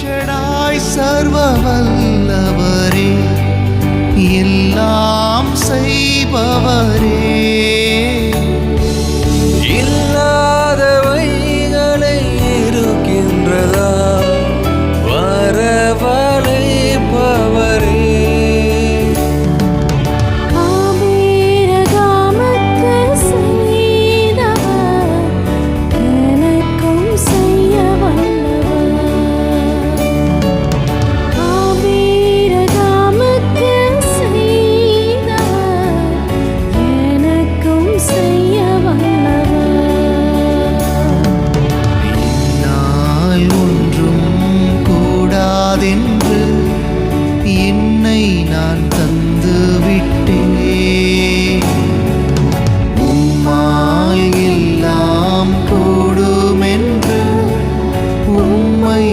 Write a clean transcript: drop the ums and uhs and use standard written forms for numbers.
ஷடாய் சர்வ வல்லவரே, எல்லாம் செய்பவரே, இல்லாதவைகளை இருக்கின்றதா வரவழைப்பவரே, என்று என்னை நான் தந்து விட்டேன். உம்மால் எல்லாம் கூடுமென்று உம்மை